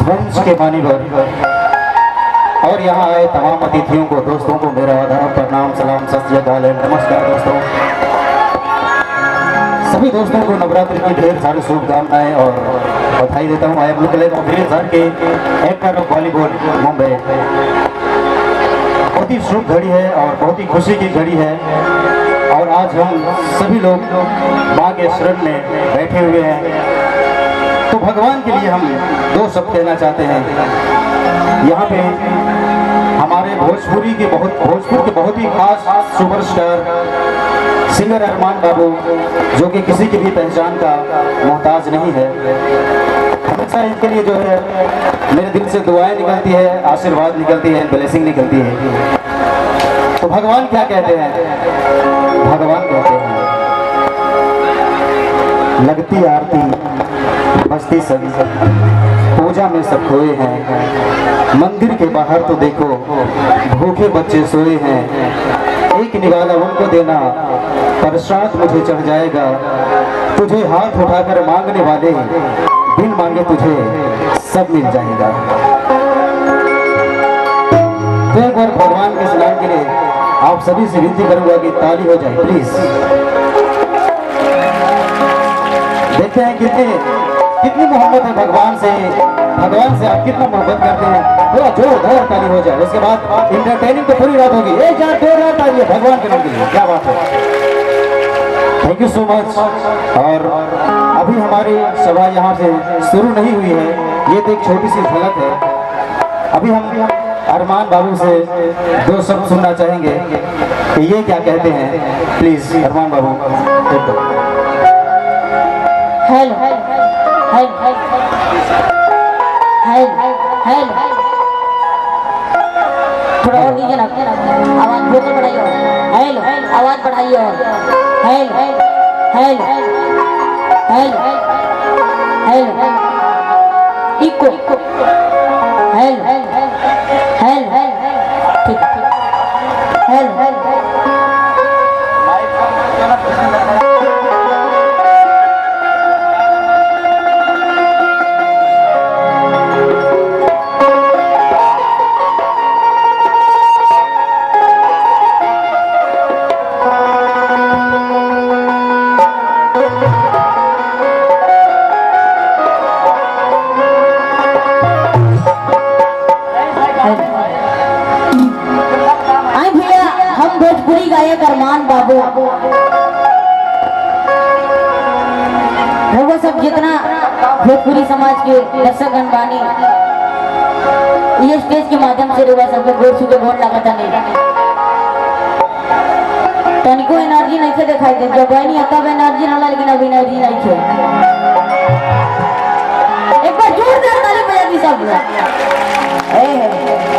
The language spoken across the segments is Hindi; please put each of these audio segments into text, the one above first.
मंच के मान्यवर और यहाँ आए तमाम अतिथियों को, दोस्तों को मेरा आदाब, प्रणाम, सलाम, सत श्री अकाल, नमस्कार दोस्तों। सभी दोस्तों को नवरात्रि की ढेर सारी शुभकामनाएं और बधाई देता हूँ। I am looking of sir के एक्टर ऑफ बॉलीवुड मुंबई। बहुत ही शुभ घड़ी है और बहुत ही खुशी की घड़ी है और आज हम सभी लोग माँ के शरण में बैठे हुए हैं। तो भगवान के लिए हम दो शब्द कहना चाहते हैं। यहाँ पे हमारे भोजपुर के बहुत ही खास सुपरस्टार सिंगर अरमान बाबू, जो कि किसी की भी पहचान का मोहताज नहीं है, हमेशा इनके लिए जो है मेरे दिल से दुआएं निकलती है, आशीर्वाद निकलती है, ब्लेसिंग निकलती है। तो भगवान क्या कहते हैं? भगवान कहते हैं लगती आरती बजती सभी, पूजा में सब खोए हैं, मंदिर के बाहर तो देखो भूखे बच्चे सोए हैं। एक निवाला उनको देना, प्रसाद मुझे चढ़ जाएगा, तुझे हाथ उठाकर मांगने वाले बिन मांगे तुझे सब मिल जाएगा। तो एक बार भगवान के सलाम के लिए आप सभी से विनती करूंगा कि ताली हो जाए प्लीज। देखते हैं कितनी मोहब्बत है भगवान से आप कितना मोहब्बत करते हैं। थोड़ा जोरदार ताली हो जाए, उसके बाद इंटरटेनिंग तो पूरी रात होगी। एक बार जोरदार ताली भगवान के नाम के लिए, क्या बात है। Thank you so much. और अभी हमारी सभा यहाँ से शुरू नहीं हुई है, ये तो एक छोटी सी झलक है। अभी हम अरमान बाबू से दो शब्द सुनना चाहेंगे कि ये क्या कहते हैं। Please Arman Babu. Hello hello hello, थोड़ा और नीचे रख, आवाज वोकल बढ़ाइए और हेलो, आवाज बढ़ाइए और hello hello hello hello, echo hello hello, ठीक हेलो। अरमान बाबू वो सब जितना भोजपुरी समाज के दर्शक गणबानी ये स्टेज के माध्यम से रुआ सबके गोर छू के गोर लगाता नहीं तनिको एनर्जी नहीं से दिखाई दे। जब नहीं तब एनर्जी ना, लेकिन अब एनर्जी नहीं थे। एक बार जोरदार ताली बजा दी सब।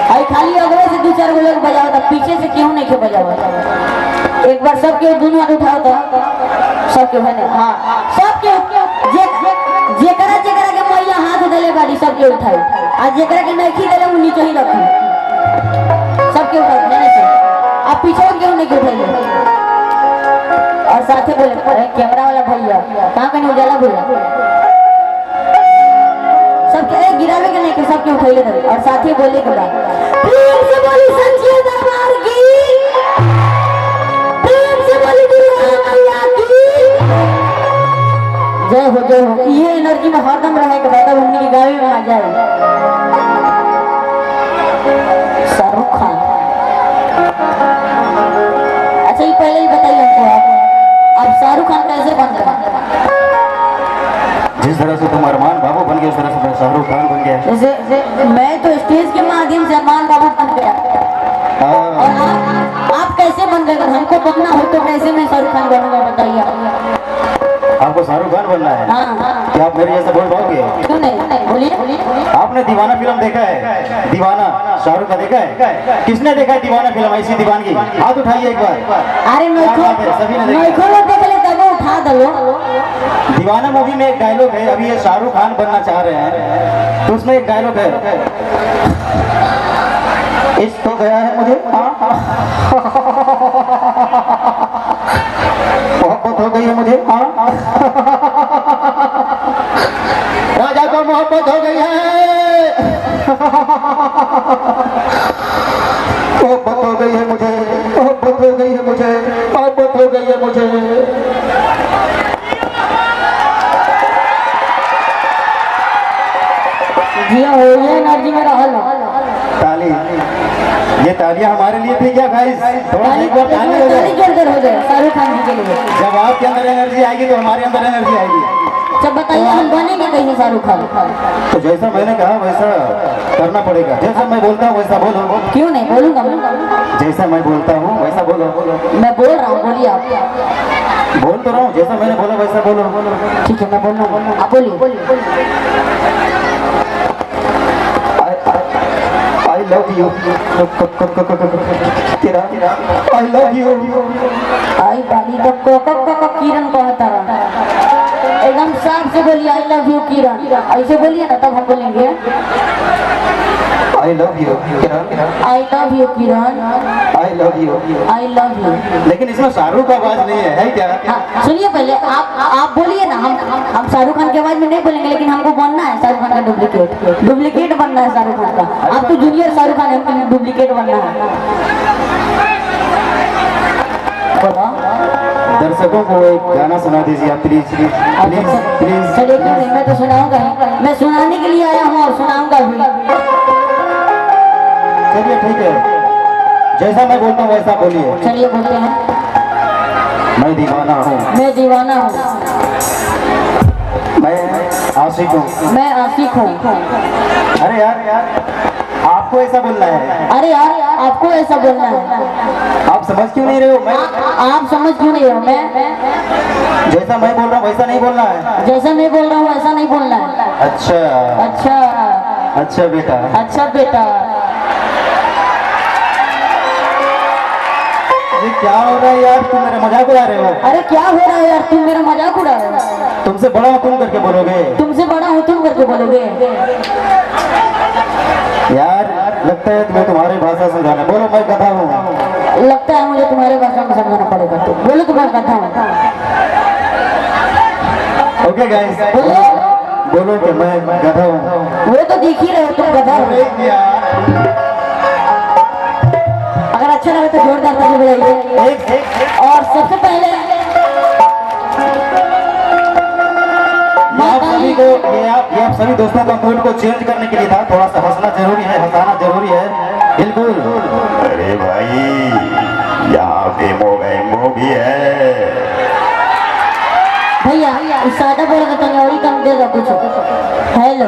आई खाली अगले से दो चार लोग बजाओ था, पीछे से क्यों नहीं के बजाओ। एक बार सबके दोनों हाथ उठाओ तो सबके है। हाँ सबके जेकरा के मैया हाथ देले बाड़ी सबके उठाई, आज जेकरा के नहीं देले वो नीचे ही रखी, सबके उठाओ नहीं से। आप पीछे क्यों नहीं उठाइए। और साथे बोले कैमरा वाला भैया कहाँ कहीं उजाला भैया सबके गिरावे के नहीं के सबके उठाइले थे। और साथी बोले के बाद प्रेम से बोली सच्ची दरबार की, प्रेम से बोली दुर्गा मैया की जय हो जय हो। ये एनर्जी में हरदम रहे के बाद उन्हीं के गावे में आ जाए। शाहरुख खान, अच्छा ये पहले ही बताइए हमको, आप शाहरुख खान कैसे बन गए? जिस तरह से तुम अरमान बाबू बन गए उस तरह से मैं शाहरुख खान बन गया। जैसे मैं तो स्टेज के माध्यम से अरमान बाबू बन गया, और आप कैसे बन गए? अगर हमको बनना हो तो कैसे मैं शाहरुख खान बनूंगा बताइए। आपको शाहरुख खान बनना है? हाँ। क्या आप मेरे जैसा बोल पाओगे? क्यों नहीं, बोलिए। आपने दीवाना फिल्म देखा है? दीवाना शाहरुख का देखा है? किसने देखा है दीवाना फिल्म? ऐसी दीवानगी हाथ उठाइए एक बार। अरे सभी ने उठा दो। दीवाना मूवी में एक डायलॉग है, अभी ये शाहरुख खान बनना चाह रहे हैं तो उसमें एक डायलॉग है, इश्क तो गया है मुझे, मोहब्बत हो गई है मुझे, राजा को मोहब्बत हो गई है, जिया हो ये एनर्जी में रहल ताली, ये तालियां हमारे लिए थी क्या गाइस? थोड़ा सा एक बार ताली हो ताली जाए। जोर हो जाए शाहरुख खान जी के लिए। जब आपके अंदर एनर्जी आएगी तो हमारे अंदर एनर्जी आएगी। जब बताइए हम बनेंगे कैसे शाहरुख खान? तो जैसा मैंने कहा वैसा करना पड़ेगा। जैसा मैं बोलता हूँ वैसा बोलो। क्यों नहीं बोलूंगा मैं? जैसा मैं बोलता हूँ वैसा बोलो। मैं बोल रहा हूँ, बोलिए आप। बोल तो रहा हूँ, जैसा मैंने बोला वैसा बोलो। ठीक है मैं बोल रहा हूँ, आप बोलिए। I love you. तेरा I love you. आई बाली तो किरण कहता रहा। एकदम साफ से बोलिए आई लव यू किरण, ऐसे बोलिए ना तब हम बोलेंगे I love you. I love you Kiran, I love you. I love you. लेकिन इसमें शाहरुख का आवाज नहीं है क्या? हाँ, सुनिए पहले आप बोलिए ना। हम शाहरुख खान की आवाज में नहीं बोलेंगे, लेकिन हमको बनना है शाहरुख खान का डुप्लीकेट बनना है शाहरुख खान का। आप तो जूनियर शाहरुख खान है, हमको डुप्लीकेट बनना है। बोलो दर्शकों को एक गाना सुना दीजिए आप प्लीज प्लीज प्लीज प्लीज। चलिए क्यों नहीं, मैं तो सुनाऊंगा ही। मैं सुनाने के लिए आया हूँ और सुनाऊंगा भी। चलिए ठीक है, जैसा मैं बोलता हूँ वैसा बोलिए। चलिए बोलते हैं। मैं दीवाना हूँ, मैं दीवाना हूँ, मैं आशिक हूँ। मैं आशिक हूँ। अरे यार आपको ऐसा बोलना है। अरे यार आपको ऐसा बोलना है। आप समझ क्यों नहीं रहे हो? मैं आप समझ क्यों नहीं हो? मैं जैसा मैं बोल रहा हूँ वैसा नहीं बोलना है। जैसा मैं बोल रहा हूँ ऐसा नहीं बोलना है। अच्छा अच्छा अच्छा बेटा। अच्छा बेटा। ये क्या हो रहा है यार? तुम मेरा मजाक उड़ा रहे हो। अरे क्या हो रहा है यार, तुम मेरा मजाक उड़ा रहे हो। तुमसे बड़ा हूँ तुम करके बोलोगे तुमसे बड़ा हूँ तुम करके बोलोगे। यार? लगता है तुम्हें तुम्हारी भाषा समझाना। बोलो मैं गधा हूँ। लगता है मुझे तुम्हारे भाषा में समझाना पड़ेगा। तो बोलो तो मैं कथा हूँ। ओके गाइस, बोलो बोलो कि मैं गधा हूँ। वो तो देख ही रहे हो तुम गधा हो। अगर अच्छा लगे तो जोरदार ताली बजाइए। और सबसे पहले आप सभी को ये आप सभी दोस्तों का मूड को चेंज करने के लिए था। थोड़ा सा हंसना जरूरी है, हंसाना जरूरी है। बिल्कुल। अरे भाई यहाँ पे मोगैम्बो भी है। भैया सादा बोलेगा तो और ही कम देगा कुछ। हेलो